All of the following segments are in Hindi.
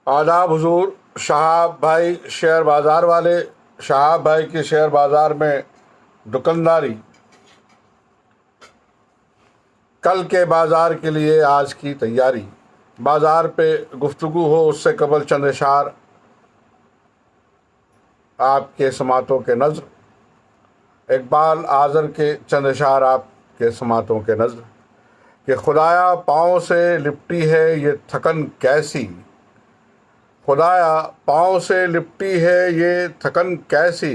आदाब हुजूर। शहाब भाई शेयर बाज़ार वाले। शहाब भाई के शेयर बाज़ार में दुकानदारी। कल के बाज़ार के लिए आज की तैयारी। बाज़ार पे गुफ्तगू हो उससे कबल चंद इशार आपके समातों के नज़र। इकबाल आज़र के चंद इशार आपके समातों के नज़र कि खुदाया पाँव से लिपटी है ये थकन कैसी। खुदाया पाँव से लिपटी है ये थकन कैसी।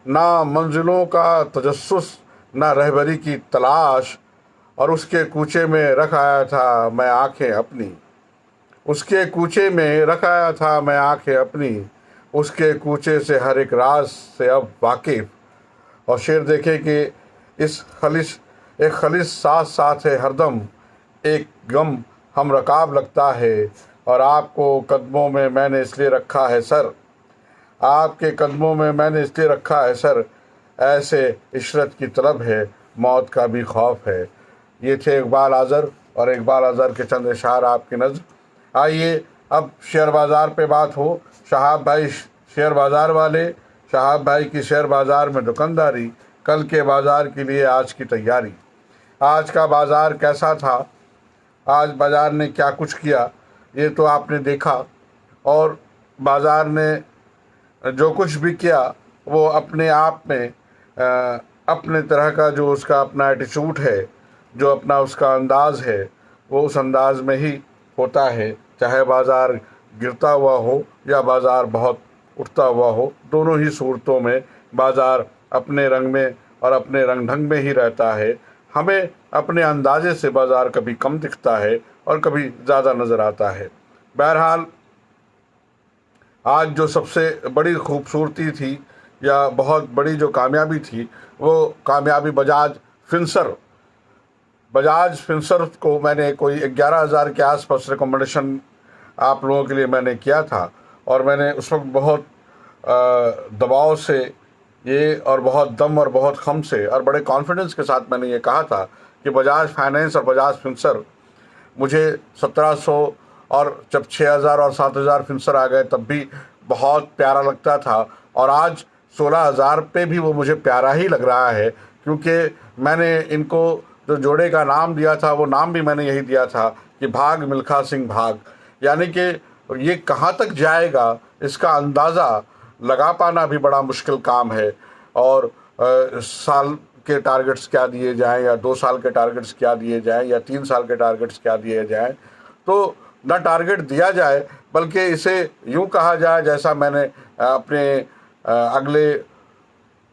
ना मंजिलों का तजस्सुस ना रहबरी की तलाश। और उसके कूचे में रख आया था मैं आंखें अपनी। उसके कूचे में रख आया था मैं आंखें अपनी। उसके कूचे से हर एक राज से अब वाकिफ। और शेर देखे कि इस खलिश एक खलिश साथ साथ है हरदम। एक गम हम रकाब लगता है। और आपको कदमों में मैंने इसलिए रखा है सर। आपके कदमों में मैंने इसलिए रखा है सर। ऐसे इशरत की तलब है मौत का भी खौफ है। ये थे इकबाल आज़र और इकबाल आज़र के चंद इशार आपकी नज़र। आइए अब शेयर बाज़ार पे बात हो। शहाब भाई शेयर बाज़ार वाले। शहाब भाई की शेयर बाज़ार में दुकानदारी। कल के बाज़ार के लिए आज की तैयारी। आज का बाज़ार कैसा था, आज बाज़ार ने क्या कुछ किया, ये तो आपने देखा। और बाज़ार ने जो कुछ भी किया वो अपने आप में अपने तरह का जो उसका अपना एटीट्यूड है, जो अपना उसका अंदाज़ है, वो उस अंदाज़ में ही होता है। चाहे बाज़ार गिरता हुआ हो या बाज़ार बहुत उठता हुआ हो, दोनों ही सूरतों में बाज़ार अपने रंग में और अपने रंग ढंग में ही रहता है। हमें अपने अंदाजे से बाज़ार कभी कम दिखता है और कभी ज़्यादा नज़र आता है। बहरहाल आज जो सबसे बड़ी खूबसूरती थी या बहुत बड़ी जो कामयाबी थी, वो कामयाबी बजाज फिंसर को मैंने कोई 11,000 के आसपास रिकमेंडेशन आप लोगों के लिए मैंने किया था। और मैंने उस वक्त बहुत दबाव से ये और बहुत दम और बहुत खम से और बड़े कॉन्फिडेंस के साथ मैंने ये कहा था कि बजाज फाइनेंस और बजाज फिंसर मुझे 1700 और जब 6000 और 7000 फिंसर आ गए तब भी बहुत प्यारा लगता था। और आज 16,000 पे भी वो मुझे प्यारा ही लग रहा है, क्योंकि मैंने इनको जो जोड़े का नाम दिया था वो नाम भी मैंने यही दिया था कि भाग मिल्खा सिंह भाग। यानी कि ये कहाँ तक जाएगा इसका अंदाज़ा लगा पाना भी बड़ा मुश्किल काम है। और साल के टारगेट्स क्या दिए जाएं या 2 साल के टारगेट्स क्या दिए जाएं या 3 साल के टारगेट्स क्या दिए जाएं, तो ना टारगेट दिया जाए बल्कि इसे यूं कहा जाए जैसा मैंने अपने अगले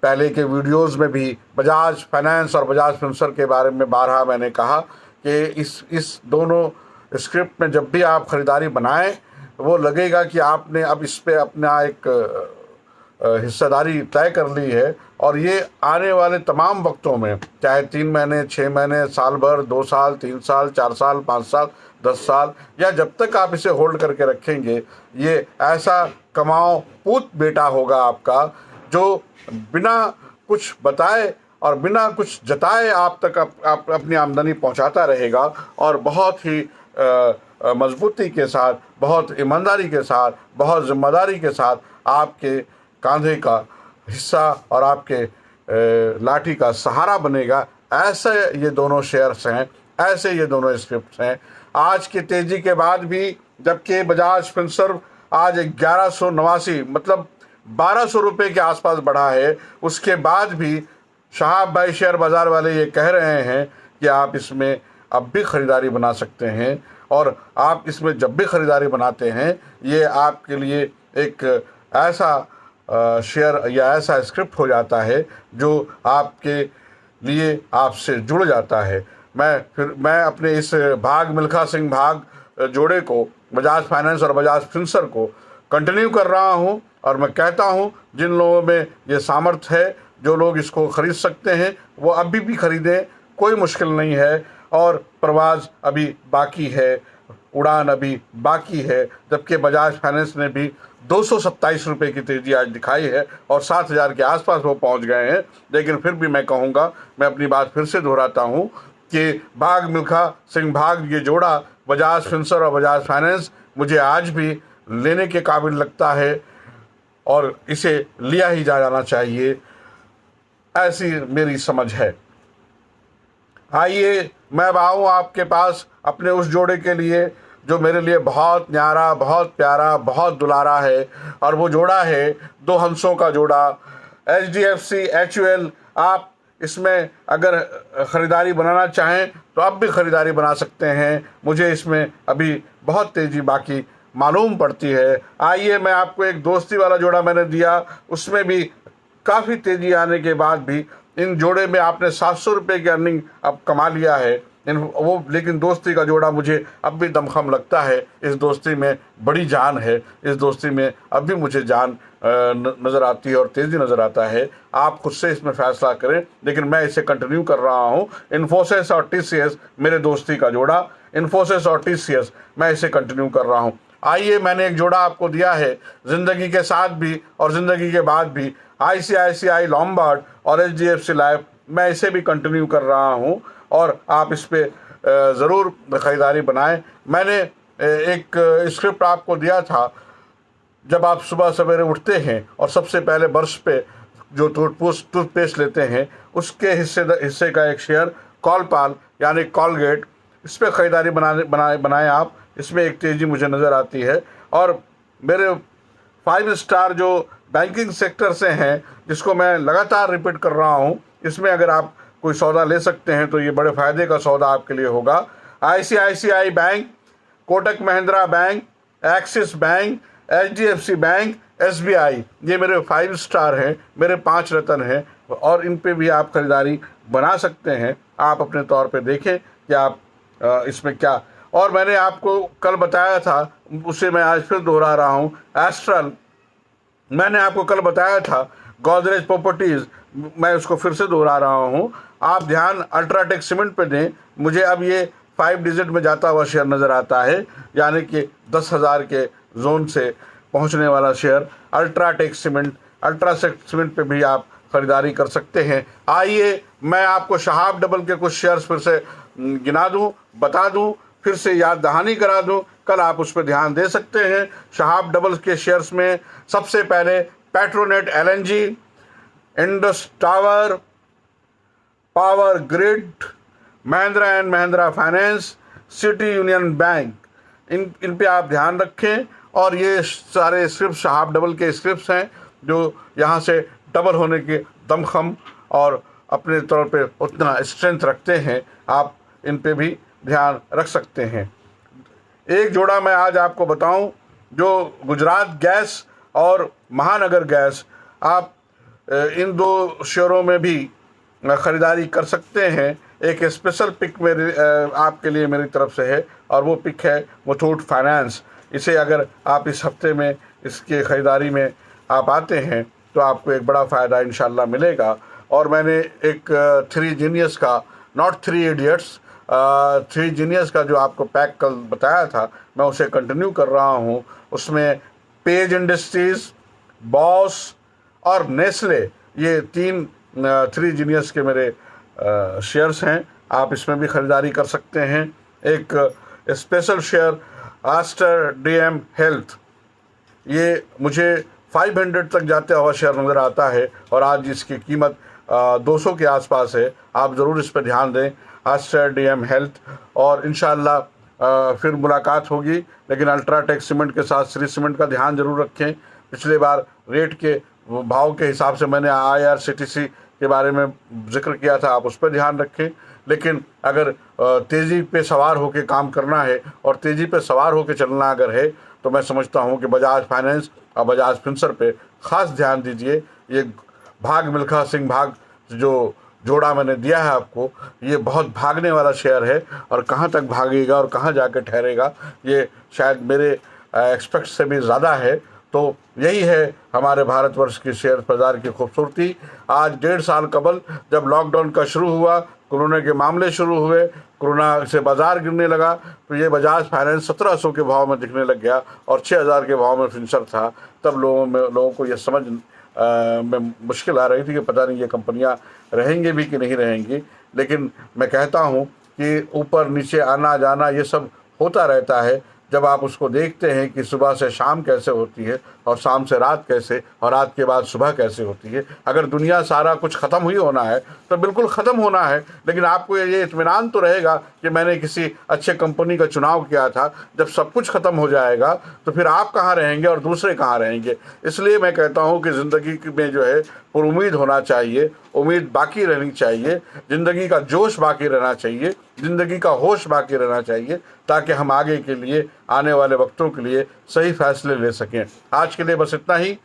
पहले के वीडियोस में भी बजाज फाइनेंस और बजाज फिंसर के बारे में बारहा मैंने कहा कि इस दोनों स्क्रिप्ट में जब भी आप ख़रीदारी बनाएं, वो लगेगा कि आपने अब इस पे अपना एक हिस्सेदारी तय कर ली है। और ये आने वाले तमाम वक्तों में, चाहे 3 महीने, 6 महीने, साल भर, 2 साल, 3 साल, 4 साल, 5 साल, 10 साल, या जब तक आप इसे होल्ड करके रखेंगे, ये ऐसा कमाओ पूत बेटा होगा आपका, जो बिना कुछ बताए और बिना कुछ जताए आप तक आप अपनी आमदनी पहुंचाता रहेगा। और बहुत ही मजबूती के साथ, बहुत ईमानदारी के साथ, बहुत जिम्मेदारी के साथ आपके कांधे का हिस्सा और आपके लाठी का सहारा बनेगा। ऐसे ये दोनों शेयर्स हैं, ऐसे ये दोनों स्क्रिप्ट्स हैं। आज की तेज़ी के बाद भी, जबकि बजाज फिंसर आज 1189 मतलब 1200 रुपये के आसपास बढ़ा है, उसके बाद भी शहाब भाई शेयर बाज़ार वाले ये कह रहे हैं कि आप इसमें अब भी ख़रीदारी बना सकते हैं। और आप इसमें जब भी ख़रीदारी बनाते हैं, ये आपके लिए एक ऐसा शेयर या ऐसा स्क्रिप्ट हो जाता है जो आपके लिए आपसे जुड़ जाता है। मैं अपने इस भाग मिल्खा सिंह भाग जोड़े को, बजाज फाइनेंस और बजाज फिंसर को कंटिन्यू कर रहा हूं। और मैं कहता हूं जिन लोगों में ये सामर्थ्य है, जो लोग इसको ख़रीद सकते हैं, वो अभी भी ख़रीदें, कोई मुश्किल नहीं है। और परवाज़ अभी बाकी है, उड़ान अभी बाकी है। जबकि बजाज फाइनेंस ने भी 227 रुपये की तेज़ी आज दिखाई है और 7,000 के आसपास वो पहुंच गए हैं। लेकिन फिर भी मैं कहूँगा, मैं अपनी बात फिर से दोहराता हूँ कि भाग मिल्खा सिंह भाग ये जोड़ा, बजाज फिंसर और बजाज फाइनेंस, मुझे आज भी लेने के काबिल लगता है और इसे लिया ही जाना चाहिए, ऐसी मेरी समझ है। आइए मैं अब आऊँ आपके पास अपने उस जोड़े के लिए जो मेरे लिए बहुत न्यारा, बहुत प्यारा, बहुत दुलारा है, और वो जोड़ा है दो हंसों का जोड़ा, HDFC HUL। आप इसमें अगर ख़रीदारी बनाना चाहें तो अब भी ख़रीदारी बना सकते हैं। मुझे इसमें अभी बहुत तेज़ी बाकी मालूम पड़ती है। आइए मैं आपको एक दोस्ती वाला जोड़ा मैंने दिया, उसमें भी काफ़ी तेज़ी आने के बाद भी इन जोड़े में आपने 700 रुपये की अर्निंग अब कमा लिया है वो, लेकिन दोस्ती का जोड़ा मुझे अब भी दमखम लगता है। इस दोस्ती में बड़ी जान है, इस दोस्ती में अब भी मुझे जान नज़र आती है और तेज़ी नज़र आता है। आप खुद से इसमें फ़ैसला करें, लेकिन मैं इसे कंटिन्यू कर रहा हूँ। इन्फोसिस और TCS मेरे दोस्ती का जोड़ा, इन्फोसिस और TCS मैं इसे कंटिन्यू कर रहा हूँ। आइए मैंने एक जोड़ा आपको दिया है ज़िंदगी के साथ भी और ज़िंदगी के बाद भी, ICICI लॉम्बार्ड और HDFC लाइफ, मैं इसे भी कंटिन्यू कर रहा हूँ और आप इस पे ज़रूर ख़रीदारी बनाएं। मैंने एक स्क्रिप्ट आपको दिया था, जब आप सुबह सवेरे उठते हैं और सबसे पहले ब्रश पे जो टूथपेस्ट लेते हैं उसके हिस्से का एक शेयर कॉलपाल यानी कॉलगेट, इस पर ख़रीदारी बनाएं आप। इसमें एक तेज़ी मुझे नज़र आती है। और मेरे 5 स्टार जो बैंकिंग सेक्टर से हैं, जिसको मैं लगातार रिपीट कर रहा हूँ, इसमें अगर आप कोई सौदा ले सकते हैं तो ये बड़े फ़ायदे का सौदा आपके लिए होगा। ICICI bank, Kotak Mahindra bank, axis bank, HDFC bank, SBI, ये मेरे 5 स्टार हैं, मेरे 5 रत्न हैं, और इन पे भी आप ख़रीदारी बना सकते हैं। आप अपने तौर पे देखें कि आप इसमें क्या, और मैंने आपको कल बताया था, उसे मैं आज फिर दोहरा रहा हूँ, एस्ट्रल मैंने आपको कल बताया था, गोदरेज प्रॉपर्टीज़ मैं उसको फिर से दोहरा रहा हूँ। आप ध्यान अल्ट्राटेक सीमेंट पे दें। मुझे अब ये 5 डिजिट में जाता हुआ शेयर नज़र आता है, यानी कि 10,000 के जोन से पहुँचने वाला शेयर अल्ट्राटेक सीमेंट पे भी आप ख़रीदारी कर सकते हैं। आइए मैं आपको शहाब डबल के कुछ शेयर्स फिर से गिना दूँ, बता दूँ, फिर से याद दहानी करा दूँ, कल आप उस पर ध्यान दे सकते हैं। शहाब डबल के शेयर्स में सबसे पहले Petronet LNG, Indus tower, power grid, Mahindra and Mahindra finance, city union bank, इन पे आप ध्यान रखें। और ये सारे स्क्रिप्ट शहाब डबल के स्क्रिप्ट्स हैं जो यहाँ से डबल होने के दमखम और अपने तौर पे उतना स्ट्रेंथ रखते हैं। आप इन पे भी ध्यान रख सकते हैं। एक जोड़ा मैं आज आपको बताऊं, जो गुजरात गैस और महानगर गैस, आप इन दो शेयरों में भी ख़रीदारी कर सकते हैं। एक स्पेशल पिक मेरे आपके लिए मेरी तरफ से है, और वो पिक है मुथूट फाइनेंस। इसे अगर आप इस हफ्ते में इसके ख़रीदारी में आप आते हैं तो आपको एक बड़ा फ़ायदा इंशाल्लाह मिलेगा। और मैंने एक 3 जीनियस का, नॉट 3 इडियट्स, 3 जीनियस का जो आपको पैक कल बताया था, मैं उसे कंटिन्यू कर रहा हूँ। उसमें पेज इंडस्ट्रीज़, बॉस और नेस्ले, ये 3 जीनियस के मेरे शेयर्स हैं। आप इसमें भी ख़रीदारी कर सकते हैं। एक स्पेशल शेयर आस्टर DM हेल्थ, ये मुझे 500 तक जाते हुआ शेयर नज़र आता है, और आज इसकी कीमत 200 के आसपास है। आप ज़रूर इस पर ध्यान दें, आस्टर DM हेल्थ, और इंशाल्लाह फिर मुलाकात होगी। लेकिन अल्ट्राटेक सीमेंट के साथ श्री सीमेंट का ध्यान ज़रूर रखें। पिछले बार रेट के भाव के हिसाब से मैंने IRCTC के बारे में जिक्र किया था, आप उस पर ध्यान रखें। लेकिन अगर तेज़ी पे सवार होकर काम करना है और तेज़ी पे सवार होकर चलना अगर है, तो मैं समझता हूँ कि बजाज फाइनेंस और बजाज फिनसर पे ख़ास ध्यान दीजिए। ये भाग मिल्खा सिंह भाग जो जोड़ा मैंने दिया है आपको, ये बहुत भागने वाला शेयर है, और कहाँ तक भागेगा और कहाँ जाकर ठहरेगा, ये शायद मेरे एक्सपेक्ट से भी ज़्यादा है। तो यही है हमारे भारतवर्ष की शेयर बाज़ार की खूबसूरती। आज 1.5 साल कबल जब लॉकडाउन का शुरू हुआ, कोरोना के मामले शुरू हुए, कोरोना से बाज़ार गिरने लगा, तो ये बजाज फाइनेंस 1700 के भाव में दिखने लग गया और 6000 के भाव में फिनसर था। तब लोगों को ये समझ में मुश्किल आ रही थी कि पता नहीं ये कंपनियां रहेंगी भी कि नहीं रहेंगी। लेकिन मैं कहता हूं कि ऊपर नीचे आना जाना ये सब होता रहता है, जब आप उसको देखते हैं कि सुबह से शाम कैसे होती है और शाम से रात कैसे और रात के बाद सुबह कैसे होती है। अगर दुनिया सारा कुछ ख़त्म हुई होना है तो बिल्कुल ख़त्म होना है, लेकिन आपको ये इत्मीनान तो रहेगा कि मैंने किसी अच्छे कंपनी का चुनाव किया था। जब सब कुछ ख़त्म हो जाएगा तो फिर आप कहाँ रहेंगे और दूसरे कहाँ रहेंगे। इसलिए मैं कहता हूँ कि ज़िंदगी में जो है पुरुमीद होना चाहिए, उम्मीद बाकी रहनी चाहिए, ज़िंदगी का जोश बाकी रहना चाहिए, ज़िंदगी का होश बाकी रहना चाहिए, ताकि हम आगे के लिए, आने वाले वक्तों के लिए सही फैसले ले सकें। आज के लिए बस इतना ही।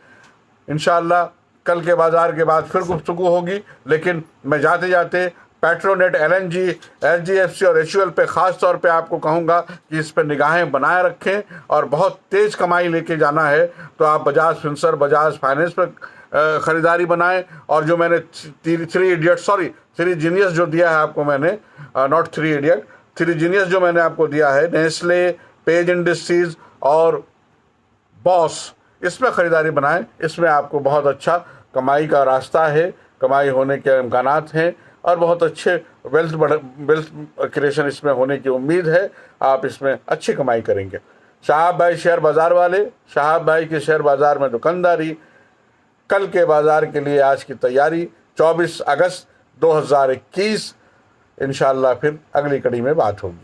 इंशाअल्लाह कल के बाज़ार के बाद फिर गुफ्तगू होगी, लेकिन मैं जाते जाते पेट्रोनेट, LNG, SGFC और HUL पे ख़ास तौर पे आपको कहूँगा कि इस पर निगाहें बनाए रखें और बहुत तेज़ कमाई लेके जाना है तो आप बजाज फिनसर्व, बजाज फाइनेंस पर ख़रीदारी बनाएं। और जो मैंने थ्री जीनियस जो दिया है आपको मैंने, not three idiot, three genius जो मैंने आपको दिया है, नेस्ले, पेज इंडस्ट्रीज़ और बॉस, इसमें ख़रीदारी बनाएं। इसमें आपको बहुत अच्छा कमाई का रास्ता है, कमाई होने के इम्कानात हैं और बहुत अच्छे वेल्थ क्रिएशन इसमें होने की उम्मीद है। आप इसमें अच्छी कमाई करेंगे। शाहाब भाई शेयर बाज़ार वाले, शाहाब भाई के शेयर बाज़ार में दुकानदारी, कल के बाज़ार के लिए आज की तैयारी 24 अगस्त 2021। इंशाअल्लाह फिर अगली कड़ी में बात होगी।